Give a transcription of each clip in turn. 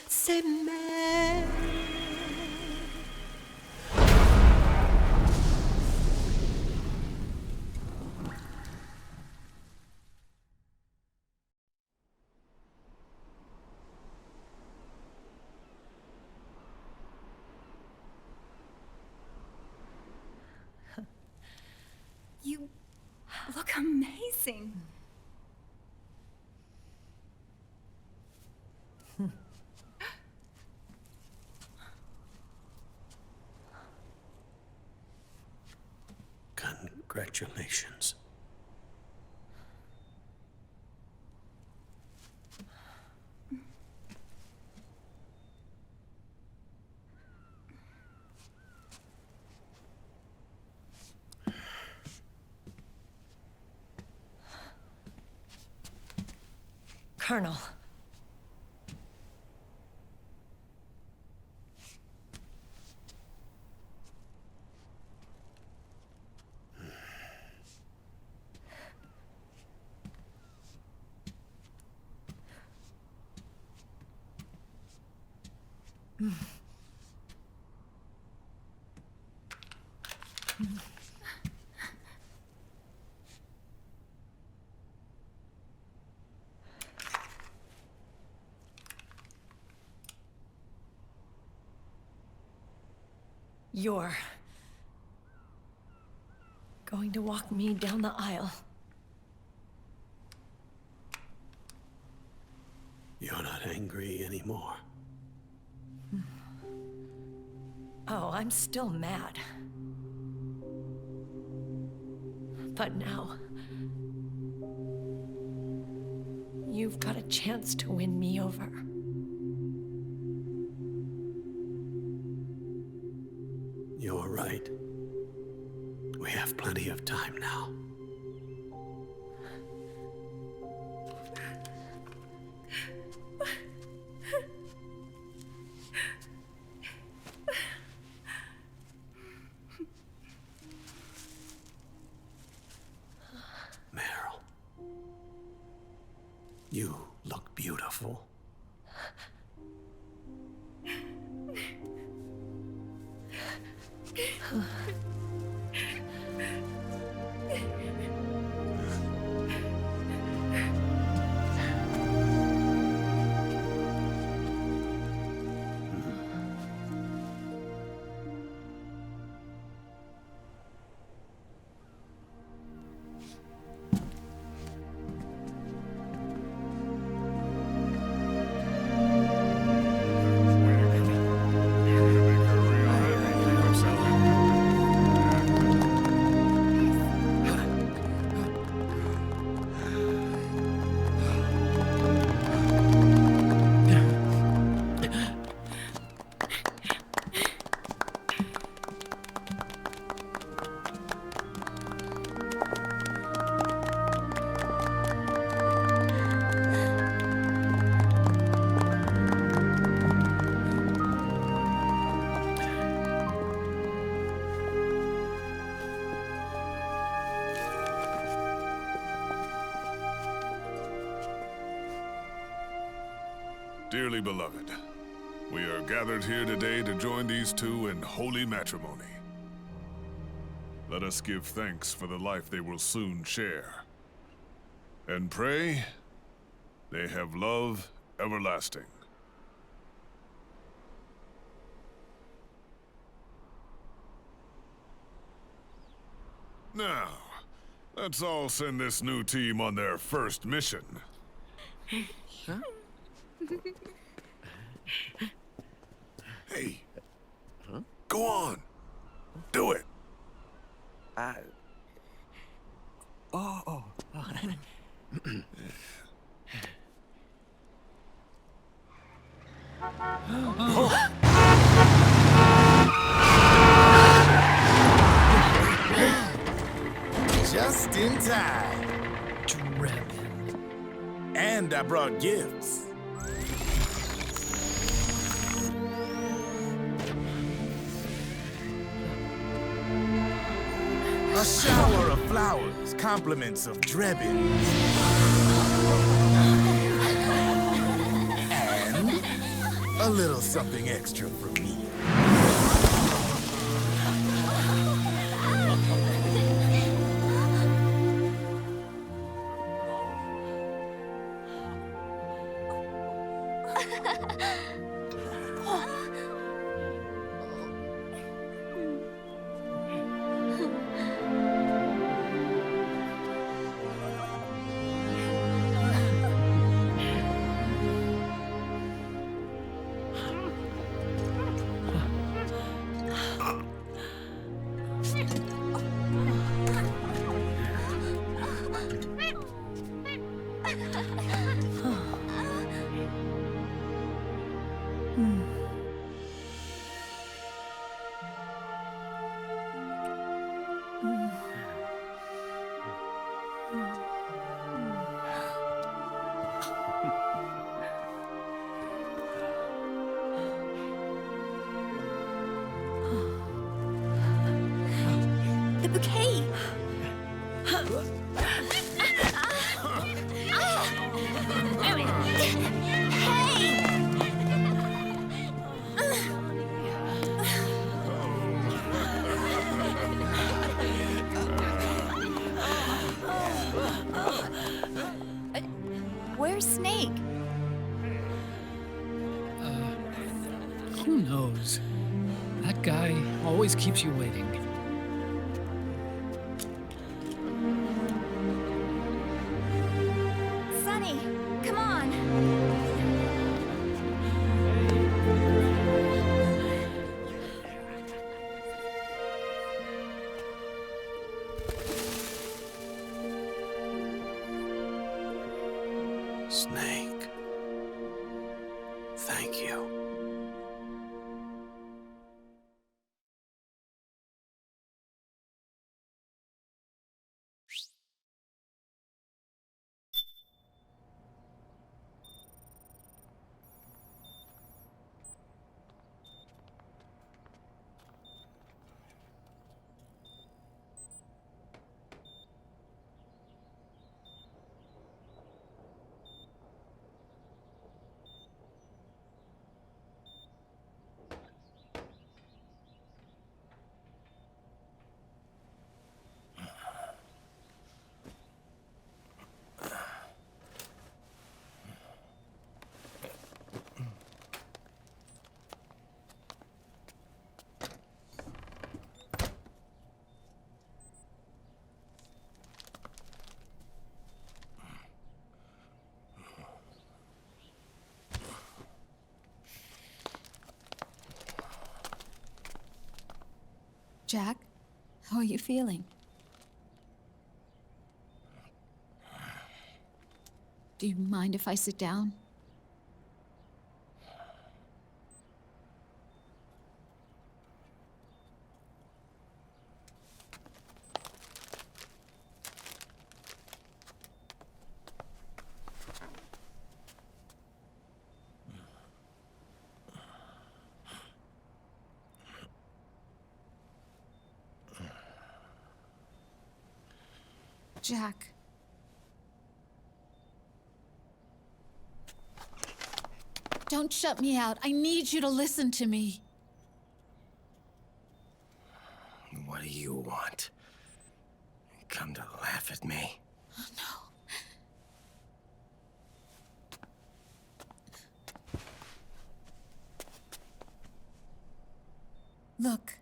s'aimer. You look amazing. Congratulations. Colonel. You're going to walk me down the aisle. You're not angry anymore. Oh, I'm still mad. But now, you've got a chance to win me over. You're right. We have plenty of time now. Meryl, you look beautiful. Dearly beloved, we are gathered here today to join these two in holy matrimony. Let us give thanks for the life they will soon share, and pray they have love everlasting. Now, let's all send this new team on their first mission. Huh? Hey. Huh? Go on. Do it. Oh. Just in time. Drebin. And I brought gifts. A shower of flowers, compliments of Drebin. And a little something extra from me. The bouquet! Where's Snake? Who knows? That guy always keeps you waiting. Sunny, come on! Snake. Thank you. Jack, how are you feeling? Do you mind if I sit down? Jack. Don't shut me out. I need you to listen to me. What do you want? Come to laugh at me? Oh, no. Look.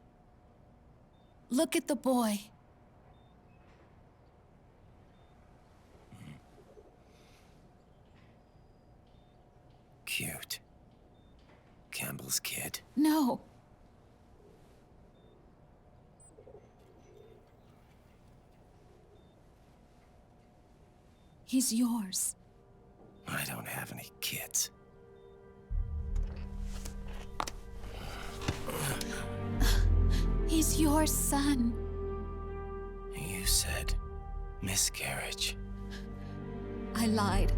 Look at the boy. Cute. Campbell's kid. No. He's yours. I don't have any kids. He's your son. You said miscarriage. I lied.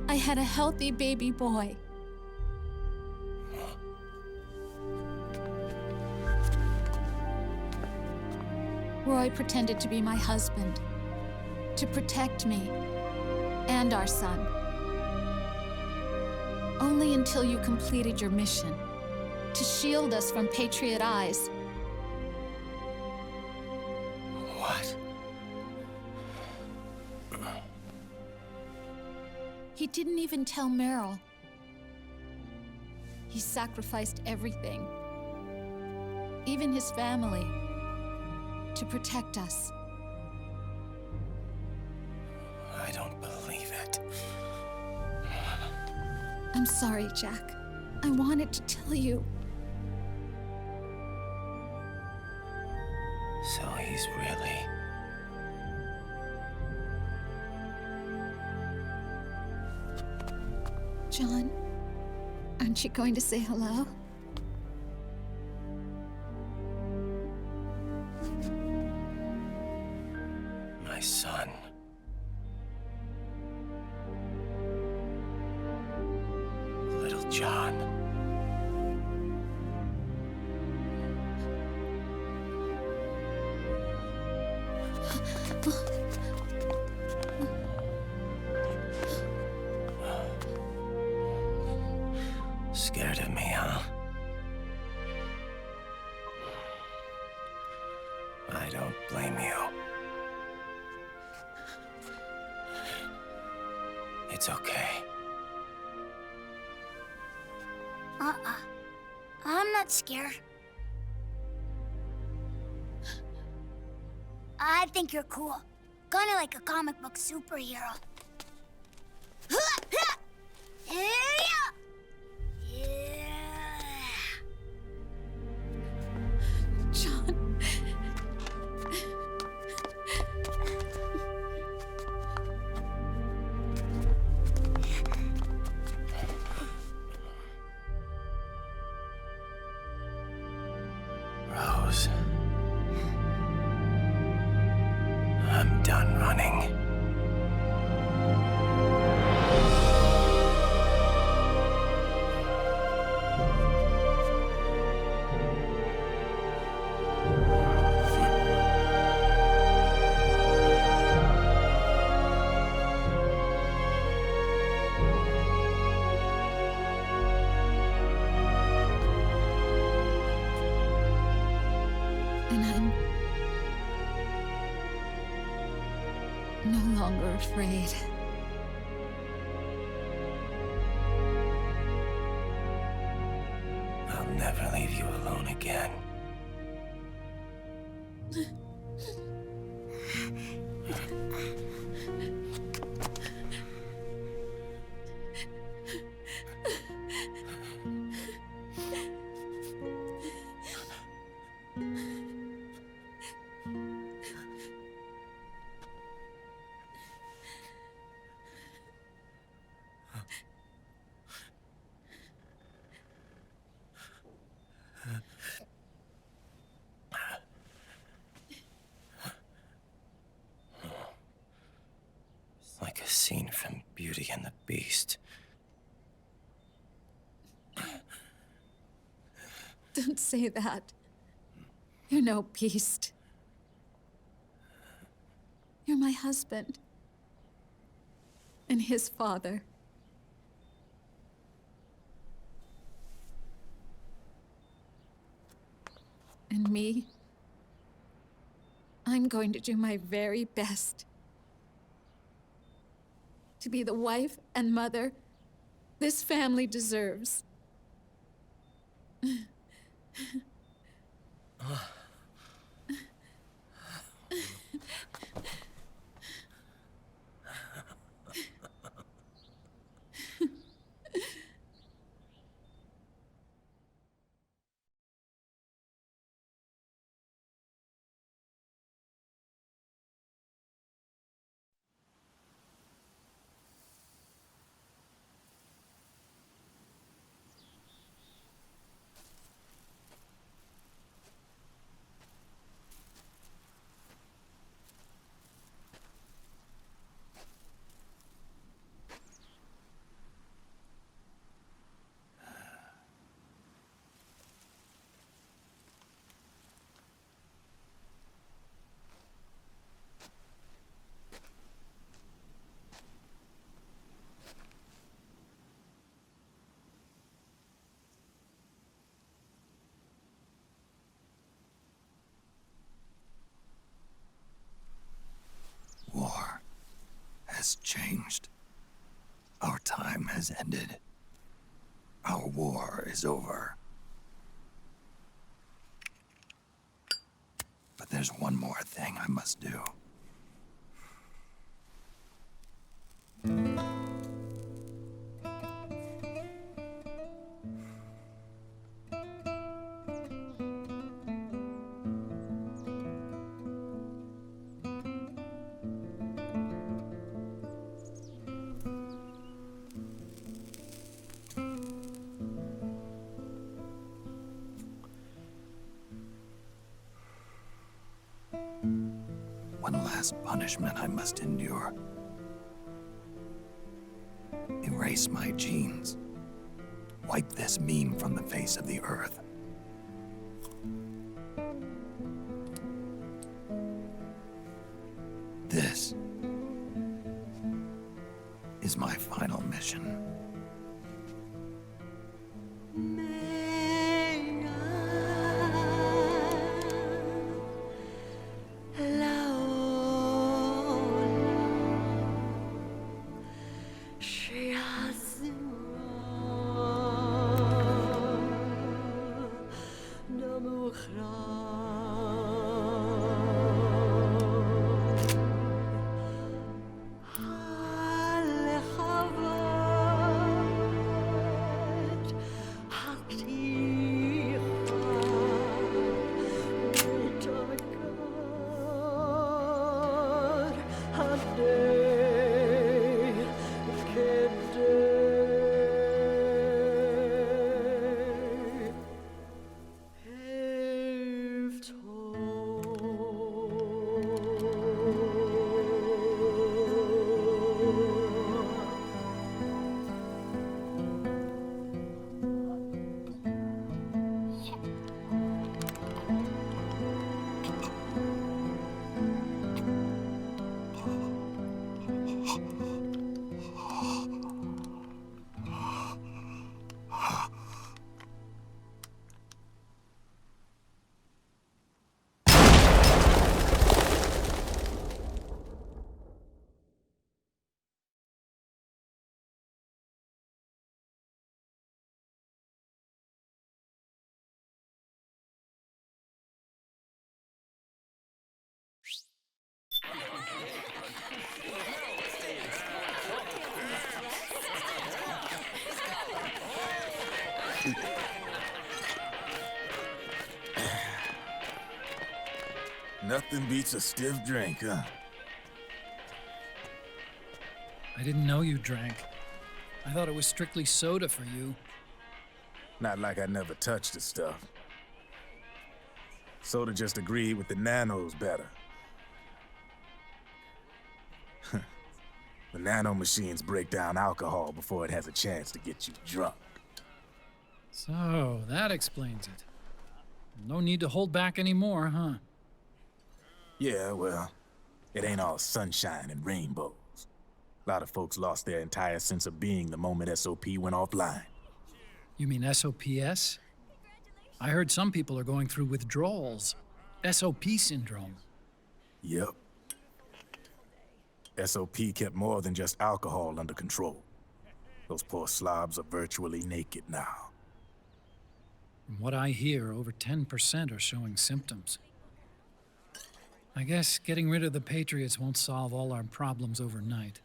I had a healthy baby boy. Roy pretended to be my husband, to protect me and our son. Only until you completed your mission. To shield us from Patriot eyes. What? He didn't even tell Meryl. He sacrificed everything. Even his family. To protect us. I don't believe it. I'm sorry, Jack. I wanted to tell you. So he's really... John, aren't you going to say hello? my son. Little John. Scared of me, huh? I don't blame you. It's okay. I'm not scared. I think you're cool. Kinda like a comic book superhero. John. Rose. I'm done running. And I'm no longer afraid. I'll never leave you alone again. Like a scene from Beauty and the Beast. Don't say that. You're no beast. You're my husband. And his father. And me, I'm going to do my very best to be the wife and mother this family deserves. has changed. Our time has ended. Our war is over. But there's one more thing I must do. One last punishment I must endure. Erase my genes. Wipe this meme from the face of the earth. This is my final mission. Nothing beats a stiff drink, huh? I didn't know you drank. I thought it was strictly soda for you. Not like I never touched the stuff. Soda just agreed with the nanos better. The nano machines break down alcohol before it has a chance to get you drunk. So, that explains it. No need to hold back anymore, huh? Yeah, well, it ain't all sunshine and rainbows. A lot of folks lost their entire sense of being the moment SOP went offline. You mean SOPS? I heard some people are going through withdrawals. SOP syndrome. Yep. SOP kept more than just alcohol under control. Those poor slobs are virtually naked now. From what I hear, over 10% are showing symptoms. I guess getting rid of the Patriots won't solve all our problems overnight.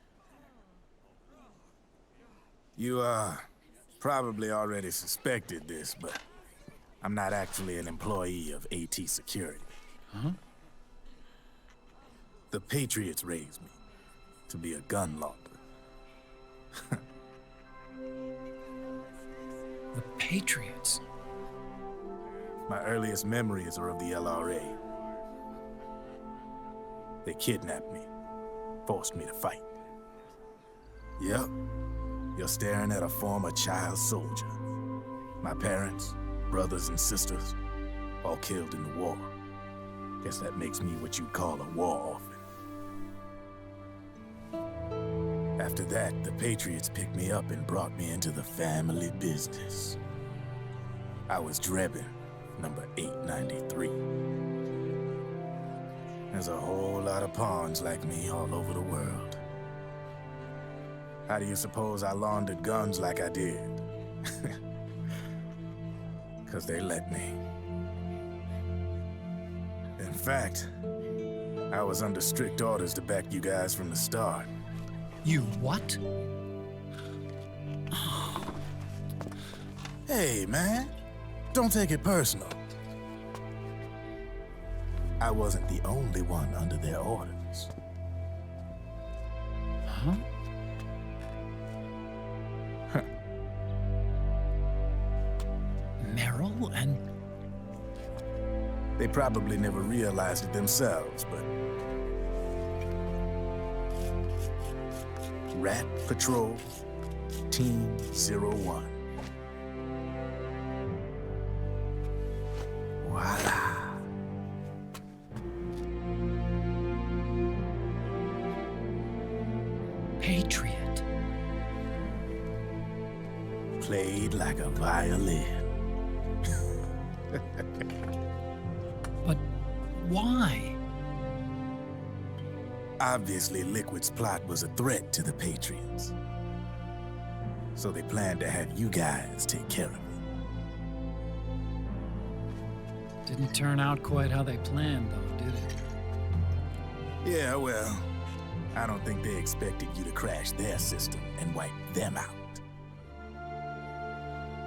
You, probably already suspected this, but I'm not actually an employee of AT Security. Huh? The Patriots raised me to be a gun launder. The Patriots? My earliest memories are of the LRA. They kidnapped me, forced me to fight. Yep, you're staring at a former child soldier. My parents, brothers and sisters, all killed in the war. Guess that makes me what you'd call a war orphan. After that, the Patriots picked me up and brought me into the family business. I was Drebin, number 893. There's a whole lot of pawns like me all over the world. How do you suppose I laundered guns like I did? 'Cause they let me. In fact, I was under strict orders to back you guys from the start. You what? Hey, man. Don't take it personal. I wasn't the only one under their orders. Huh? Meryl and... They probably never realized it themselves, but... Rat Patrol, Team 01. Voila. Patriot. Played like a violin. But why? Obviously, Liquid's plot was a threat to the Patriots. So they planned to have you guys take care of it. Didn't turn out quite how they planned, though, did it? Yeah, well, I don't think they expected you to crash their system and wipe them out.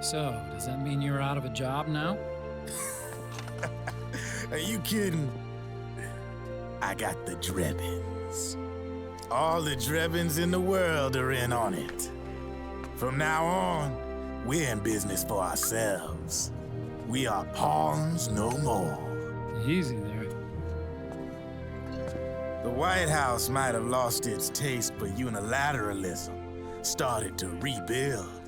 So, does that mean you're out of a job now? Are you kidding? I got the Drebins. All the Drebins in the world are in on it. From now on, we're in business for ourselves. We are pawns no more. Easy there. The White House might have lost its taste for unilateralism, started to rebuild.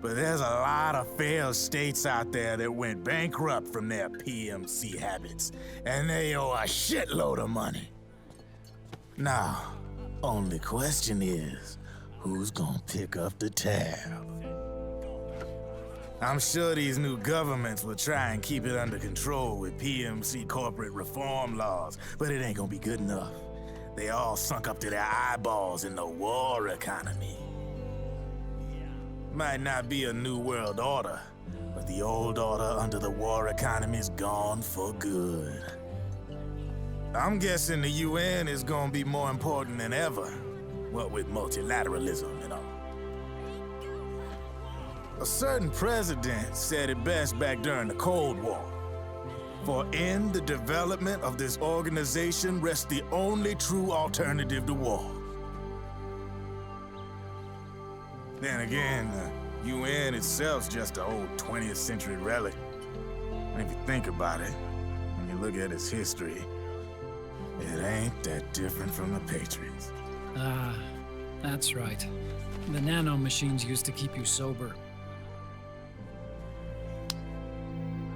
But there's a lot of failed states out there that went bankrupt from their PMC habits, and they owe a shitload of money. Now, only question is, who's gonna pick up the tab? I'm sure these new governments will try and keep it under control with PMC corporate reform laws, but it ain't gonna be good enough. They all sunk up to their eyeballs in the war economy. Might not be a new world order, but the old order under the war economy's gone for good. I'm guessing the UN is gonna be more important than ever, what with multilateralism and all. A certain president said it best back during the Cold War. For in the development of this organization rests the only true alternative to war. Then again, the UN itself's just an old 20th century relic. And if you think about it, when you look at its history, it ain't that different from the Patriots. Ah, that's right. The nano machines used to keep you sober.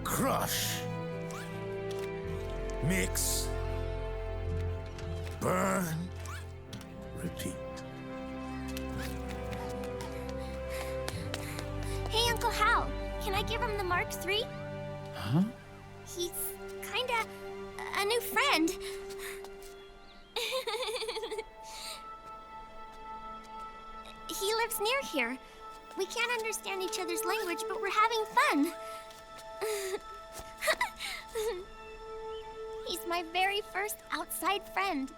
Crush. Mix. Burn. Repeat. Hey, Uncle Hal, can I give him the Mark III? Huh? He's kinda a new friend. He lives near here. We can't understand each other's language, but we're having fun. He's my very first outside friend.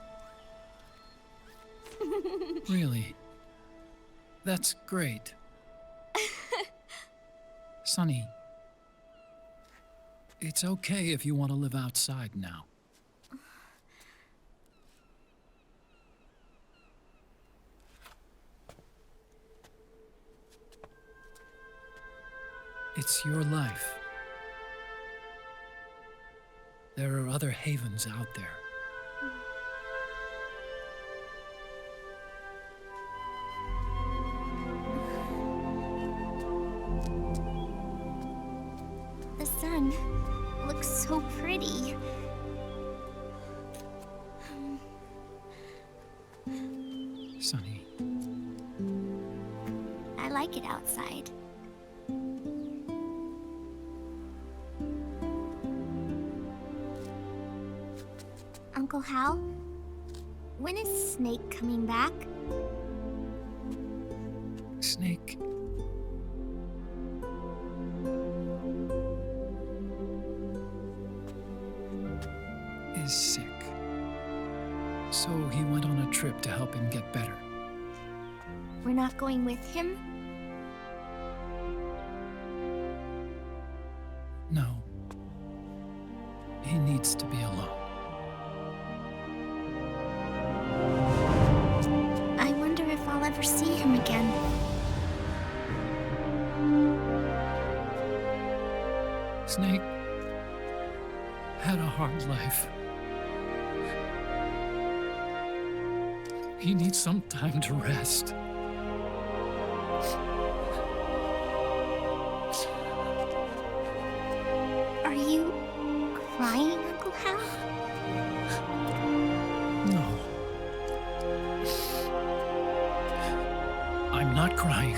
Really? That's great. Sonny, it's okay if you want to live outside now. It's your life. There are other havens out there. The sun looks so pretty. Sonny. I like it outside. Uncle Hal, when is Snake coming back? Snake. Is sick. So he went on a trip to help him get better. We're not going with him? No. He needs to be alone. I wonder if I'll ever see him again. Snake had a hard life. He needs some time to rest. Are you crying, Uncle Hal? No. I'm not crying.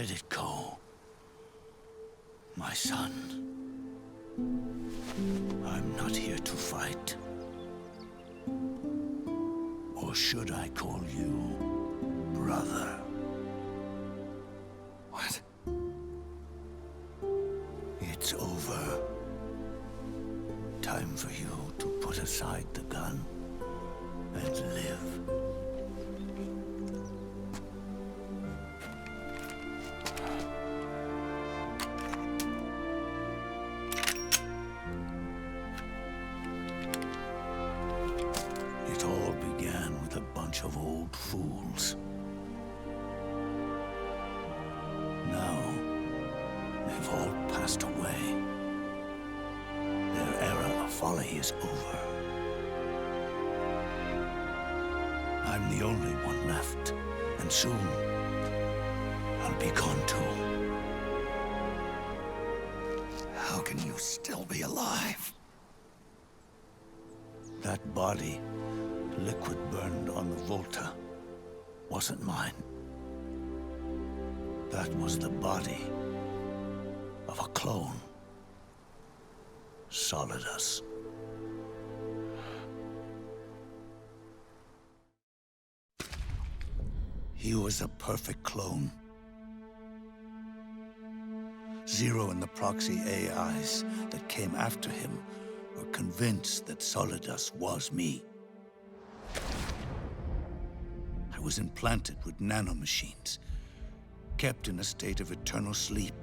did it go? My son. I'm not here to fight. Or should I call you brother? What? It's over. Time for you to put aside the gun and live. It all began with a bunch of old fools. Now, they've all passed away. Their era of folly is over. I'm the only one left, and soon I'll be gone too. How can you still be alive? That body, liquid burned on the Volta, wasn't mine. That was the body of a clone. Solidus. He was a perfect clone. Zero and the proxy AIs that came after him were convinced that Solidus was me. I was implanted with nanomachines, kept in a state of eternal sleep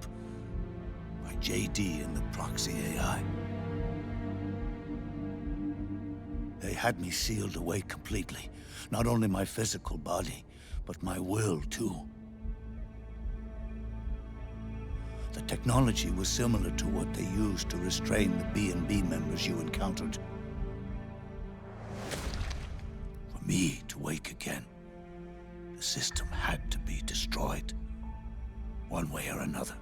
by JD and the proxy AI. They had me sealed away completely, not only my physical body, but my will too. The technology was similar to what they used to restrain the B&B members you encountered. For me to wake again, the system had to be destroyed, one way or another.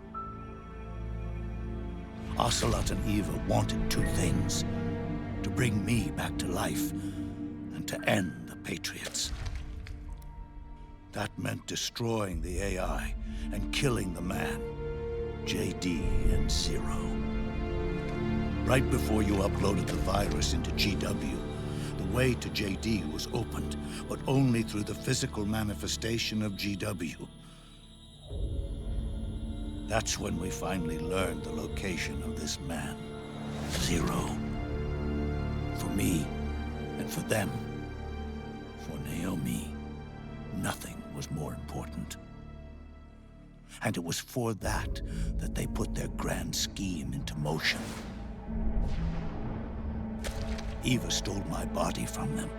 Ocelot and Eva wanted two things: to bring me back to life, and to end the Patriots. That meant destroying the AI and killing the man, JD and Zero. Right before you uploaded the virus into GW, the way to JD was opened, but only through the physical manifestation of GW. That's when we finally learned the location of this man, Zero. For me, and for them, for Naomi, nothing was more important. And it was for that they put their grand scheme into motion. Eva stole my body from them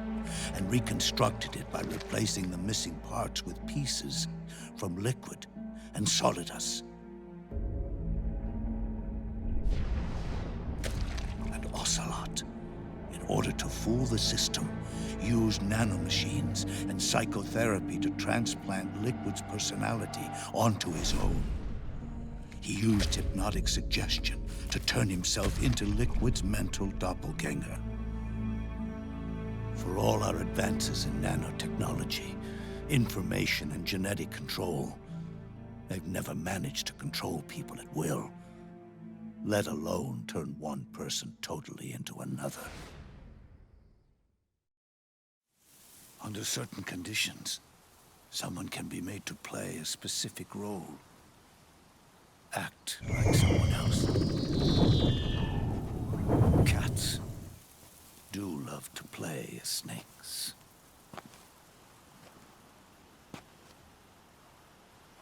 and reconstructed it by replacing the missing parts with pieces from Liquid and Solidus. And Ocelot, in order to fool the system, used nanomachines and psychotherapy to transplant Liquid's personality onto his own. He used hypnotic suggestion to turn himself into Liquid's mental doppelganger. For all our advances in nanotechnology, information and genetic control, they've never managed to control people at will, let alone turn one person totally into another. Under certain conditions, someone can be made to play a specific role. Act like someone else. Cats do love to play as snakes.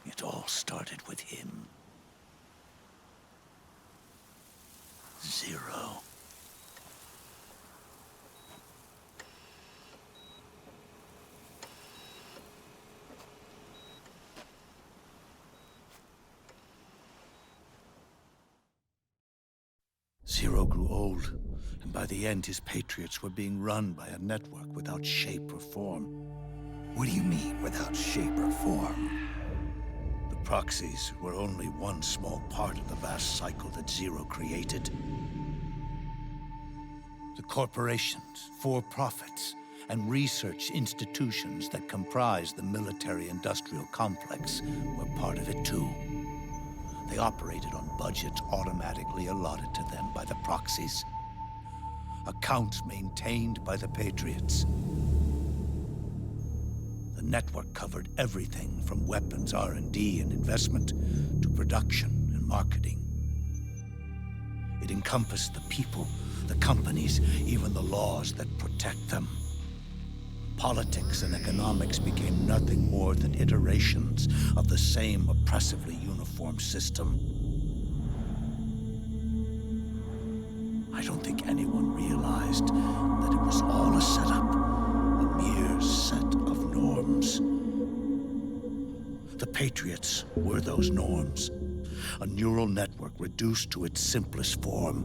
It all started with him. Zero. Zero grew old, and by the end his Patriots were being run by a network without shape or form. What do you mean, without shape or form? The proxies were only one small part of the vast cycle that Zero created. The corporations, for-profits, and research institutions that comprise the military-industrial complex were part of it too. They operated on budgets automatically allotted to them by the proxies. Accounts maintained by the Patriots. The network covered everything from weapons R&D and investment to production and marketing. It encompassed the people, the companies, even the laws that protect them. Politics and economics became nothing more than iterations of the same oppressively uniform system. I don't think anyone realized that it was all a setup, a mere set of norms. The Patriots were those norms, a neural network reduced to its simplest form.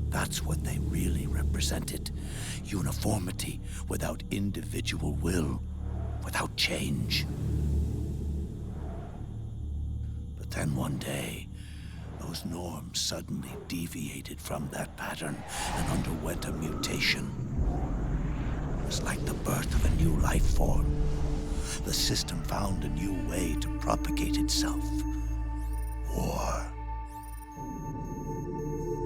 That's what they really represented. Uniformity without individual will, without change. But then one day, those norms suddenly deviated from that pattern and underwent a mutation. It was like the birth of a new life form. The system found a new way to propagate itself. War.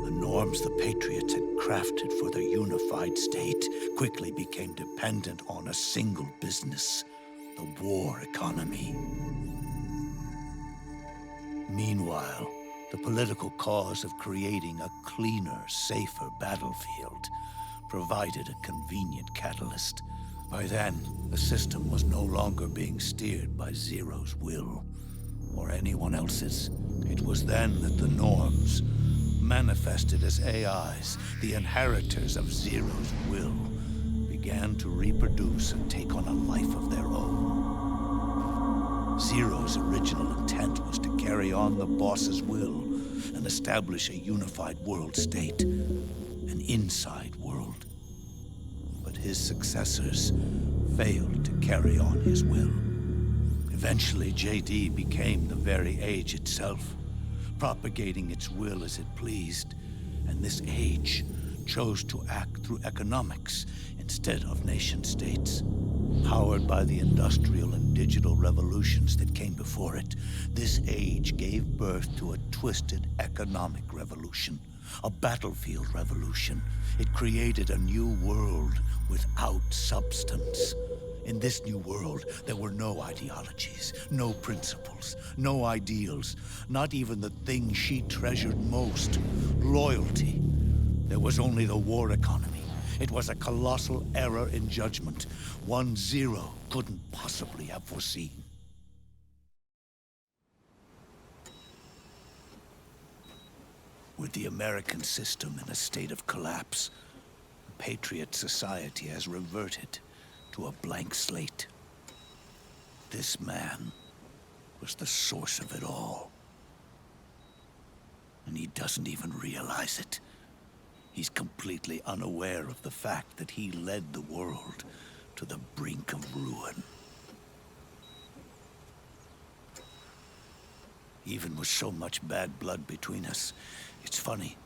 The norms the Patriots had crafted for their unified state quickly became dependent on a single business, the war economy. Meanwhile, the political cause of creating a cleaner, safer battlefield provided a convenient catalyst. By then, the system was no longer being steered by Zero's will, or anyone else's. It was then that the norms, manifested as AIs, the inheritors of Zero's will, began to reproduce and take on a life of their own. Zero's original intent was to carry on the boss's will and establish a unified world state, an inside world. But his successors failed to carry on his will. Eventually, JD became the very age itself, propagating its will as it pleased, and this age chose to act through economics instead of nation-states. Powered by the industrial and digital revolutions that came before it, this age gave birth to a twisted economic revolution, a battlefield revolution. It created a new world without substance. In this new world, there were no ideologies, no principles, no ideals, not even the thing she treasured most, loyalty. There was only the war economy. It was a colossal error in judgment, one Zero couldn't possibly have foreseen. With the American system in a state of collapse, the Patriot society has reverted to a blank slate. This man was the source of it all. And he doesn't even realize it. He's completely unaware of the fact that he led the world to the brink of ruin. Even with so much bad blood between us, it's funny,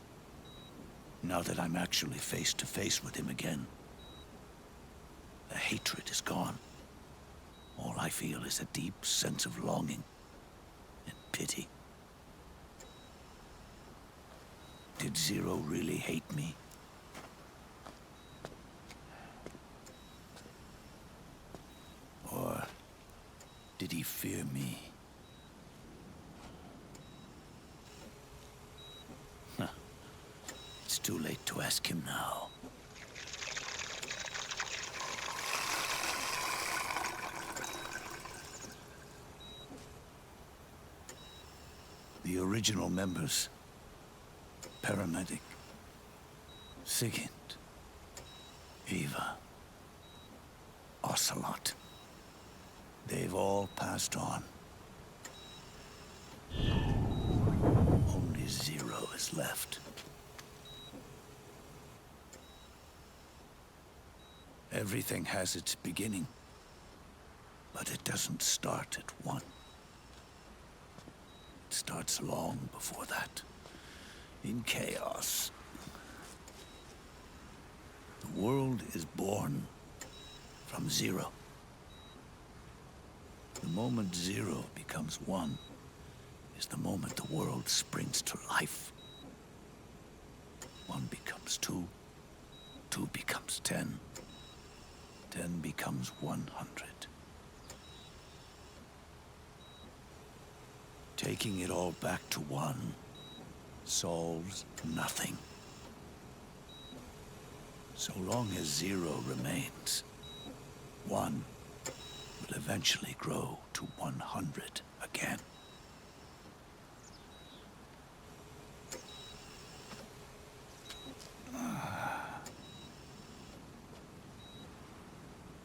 now that I'm actually face to face with him again. The hatred is gone. All I feel is a deep sense of longing and pity. Did Zero really hate me? Or did he fear me? It's too late to ask him now. The original members, Paramedic, Sigint, Eva, Ocelot, they've all passed on. Only Zero is left. Everything has its beginning, but it doesn't start at one. It starts long before that, in chaos. The world is born from zero. The moment zero becomes one is the moment the world springs to life. 1 becomes 2, 2 becomes 10, 10 becomes 100. Taking it all back to 1 solves nothing. So long as 0 remains, 1 will eventually grow to 100 again.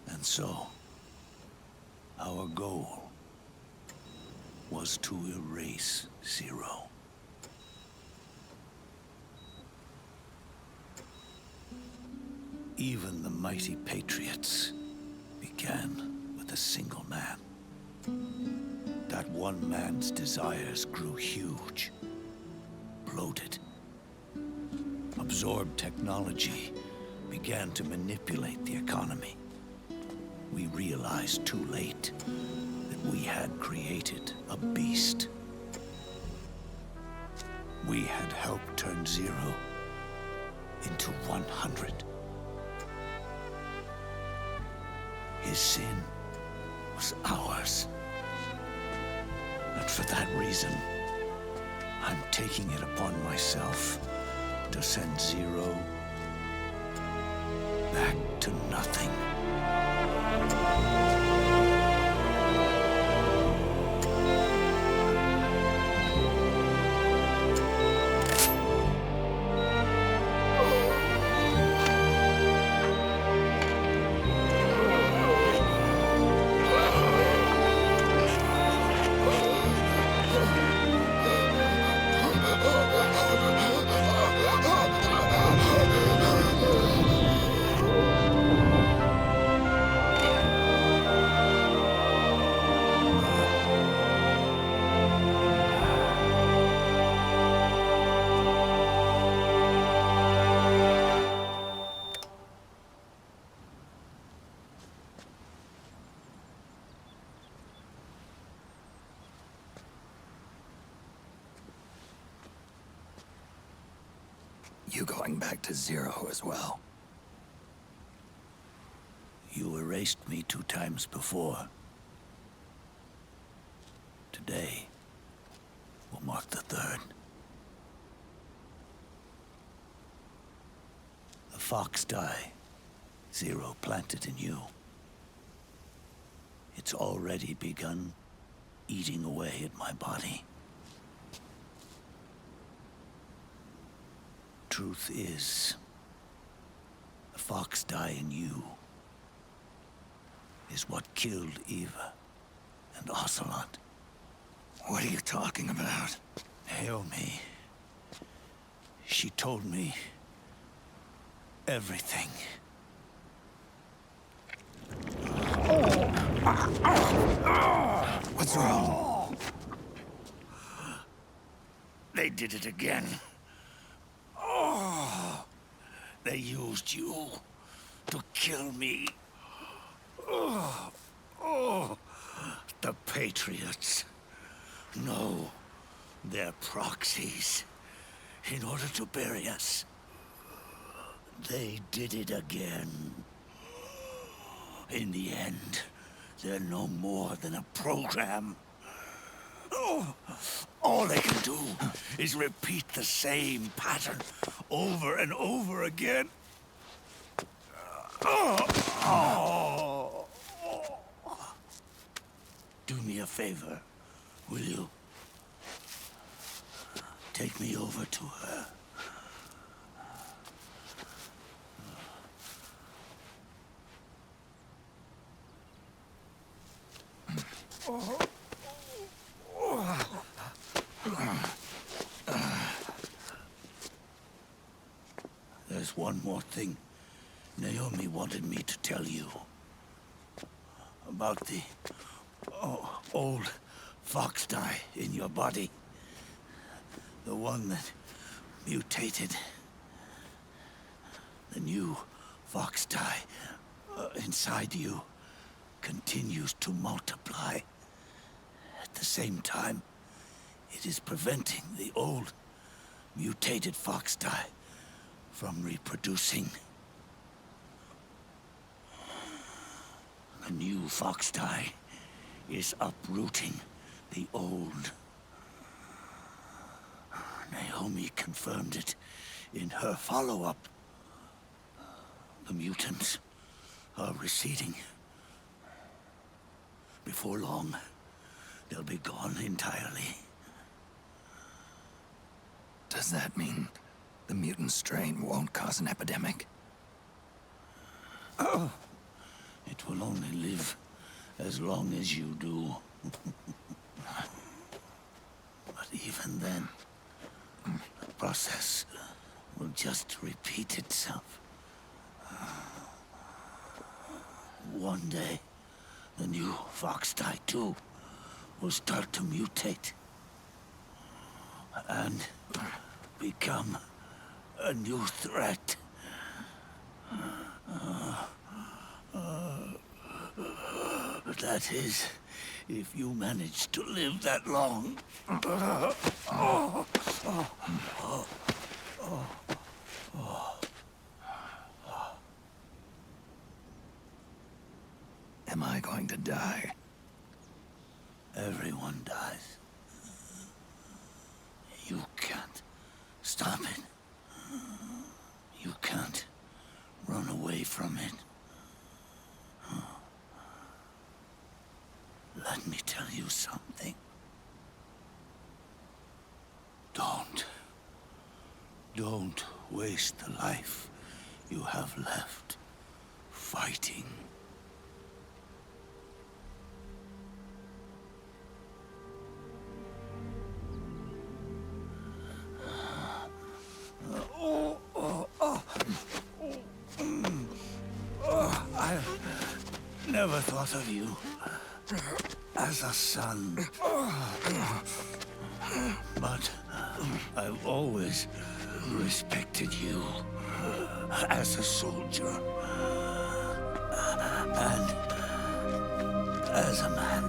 And so, our goal was to erase 0. Even the mighty Patriots began with a single man. That one man's desires grew huge, bloated. Absorbed technology began to manipulate the economy. We realized too late that we had created a beast. We had helped turn 0 into 100. His sin was ours. And for that reason, I'm taking it upon myself to send 0 back to nothing. You going back to 0 as well? You erased me 2 times before. Today will mark the 3rd. The fox die 0 planted in you. It's already begun eating away at my body. Truth is, the fox die in you is what killed Eva and Ocelot. What are you talking about? Naomi. She told me everything. What's wrong? They did it again. They used you to kill me. The Patriots. No, they're proxies. In order to bury us. They did it again. In the end, they're no more than a program. All they can do is repeat the same pattern over and over again. Do me a favor, will you? Take me over to her. There's one more thing Naomi wanted me to tell you. About the old fox die in your body. The one that mutated. The new foxdie inside you continues to multiply. At the same time, it is preventing the old, mutated foxdie from reproducing. The new foxdie is uprooting the old. Naomi confirmed it in her follow-up. The mutants are receding. Before long, they'll be gone entirely. Does that mean the mutant strain won't cause an epidemic? It will only live as long as you do. But even then, the process will just repeat itself. One day, the new foxdie too will start to mutate and become a new threat. That is, if you manage to live that long. Am I going to die? Everyone dies. You can't stop it. You can't run away from it. Let me tell you something. Don't waste the life you have left fighting. I never thought of you as a son. But I've always respected you as a soldier and as a man.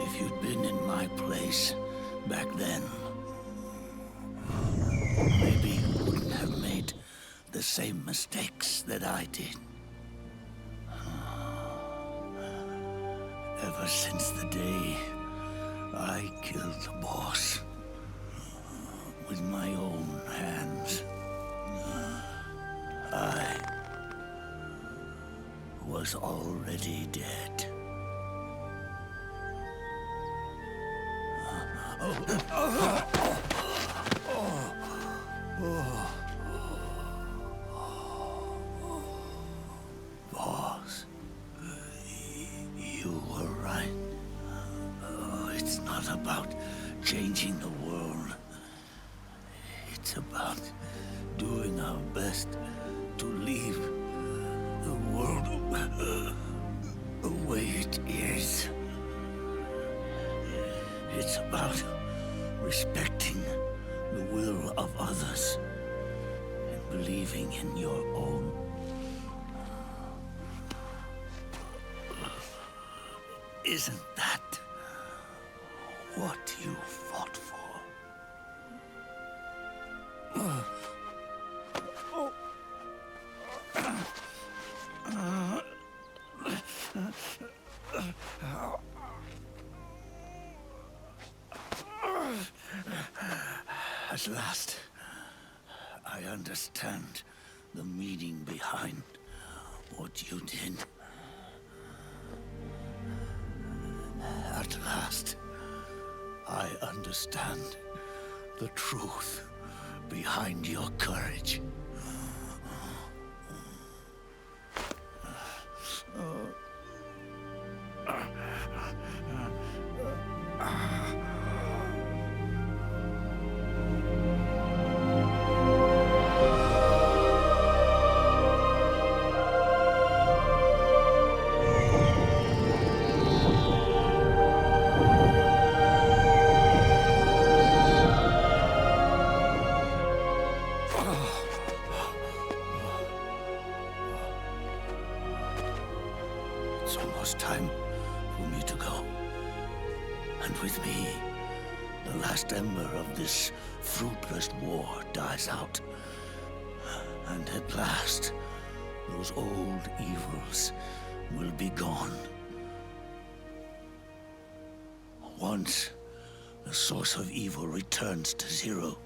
If you'd been in my place back then, maybe you wouldn't have made the same mistakes that I did. Ever since the day I killed the boss with my own hands, I was already dead. Boss, you were right. It's not about changing the world. It's about doing our best to leave the world the way it is. It's about respecting the will of others and believing in your own. Isn't that what you fought for? At last, I understand the meaning behind what you did. At last, I understand the truth behind your courage. was time for me to go. And with me, the last ember of this fruitless war dies out. And at last, those old evils will be gone. Once the source of evil returns to zero,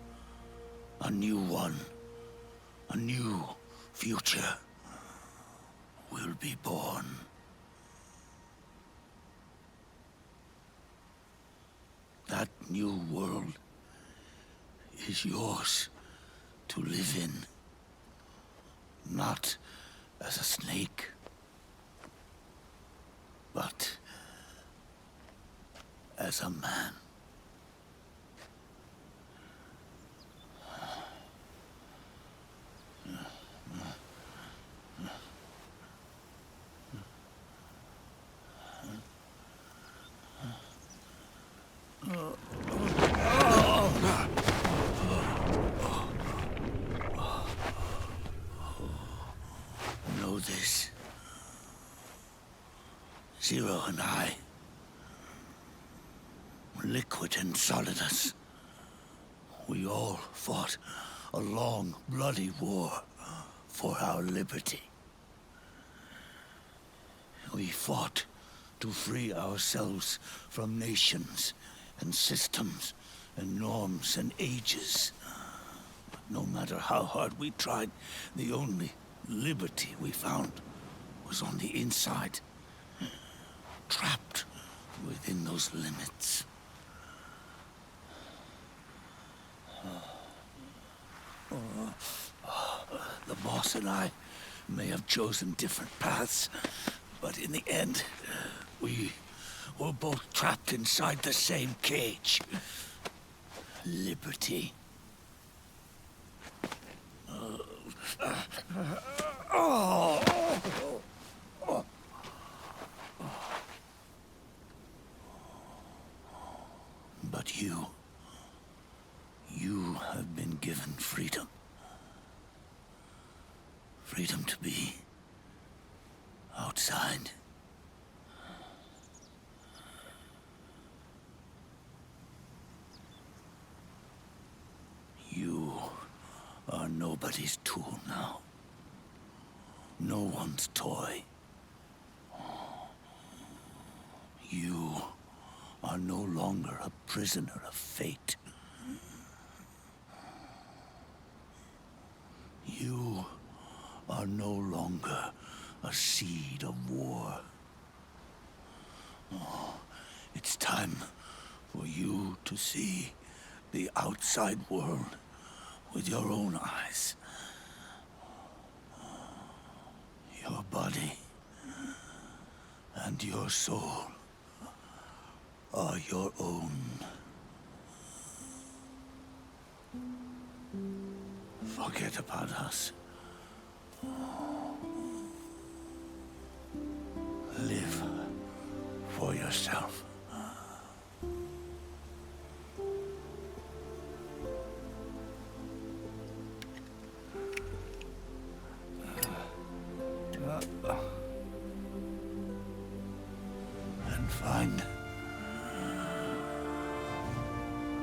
a new one, a new future will be born. That new world is yours to live in, not as a snake, but as a man. Know this. Zero and I, Liquid and Solidus, we all fought a long, bloody war for our liberty. We fought to free ourselves from nations and systems and norms and ages. But no matter how hard we tried, the only liberty we found was on the inside, trapped within those limits. The boss and I may have chosen different paths, but in the end, we were both trapped inside the same cage. Liberty. But you have been given freedom. Freedom to be outside. You are nobody's tool now. No one's toy. You are no longer a prisoner of fate. You are no longer a seed of war. It's time for you to see the outside world with your own eyes. Your body and your soul are your own. Forget about us. Live for yourself. And find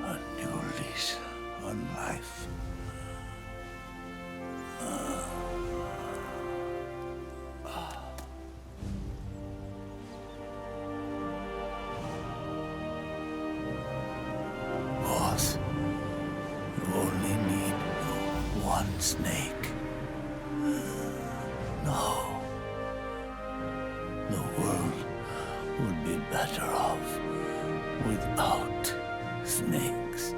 a new lease on life. Boss, you only need one snake. No. The world would be better off without snakes.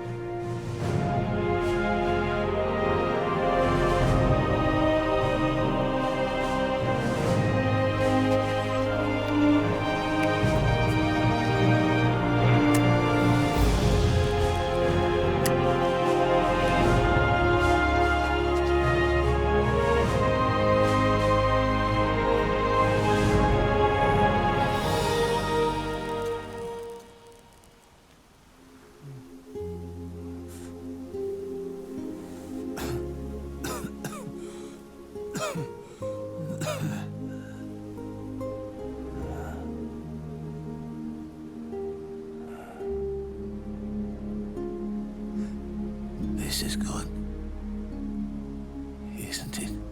wanted.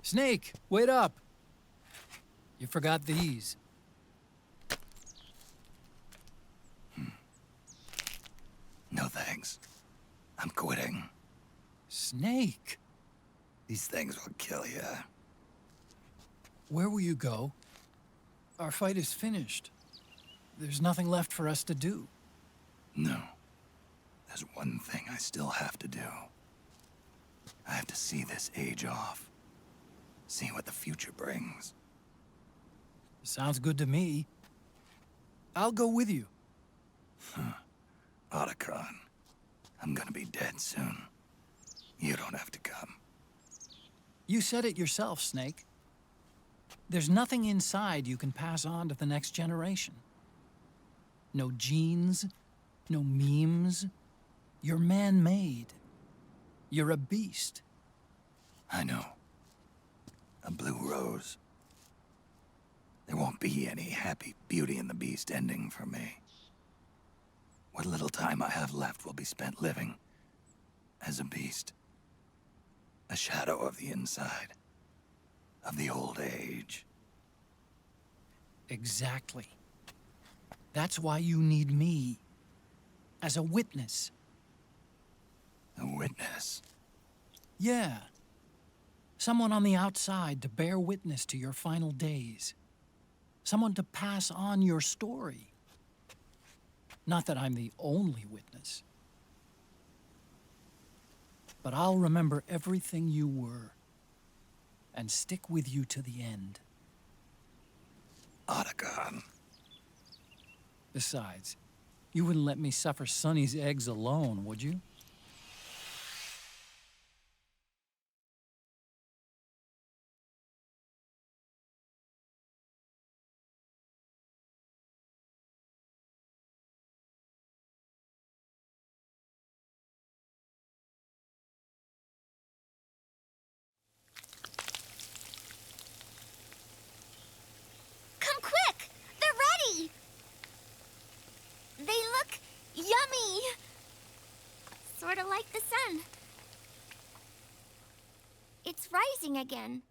Snake, wait up. You forgot these. No thanks. I'm quitting. Snake, These things will kill you. where will you go? Our fight is finished. There's nothing left for us to do. No. There's one thing I still have to do. I have to see this age off. See what the future brings. Sounds good to me. I'll go with you. Otacon, I'm gonna be dead soon. You don't have to come. You said it yourself, Snake. There's nothing inside you can pass on to the next generation. No genes, no memes. You're man-made. You're a beast. I know. A blue rose. There won't be any happy Beauty and the Beast ending for me. What little time I have left will be spent living as a beast. A shadow of the inside. Of the old age. Exactly. That's why you need me. As a witness. A witness. Yeah. Someone on the outside to bear witness to your final days. Someone to pass on your story. Not that I'm the only witness. But I'll remember everything you were. And stick with you to the end. Otacon. Besides, you wouldn't let me suffer Sonny's eggs alone, would you? Come quick! They're ready! They look yummy! Sort of like the sun. It's rising again.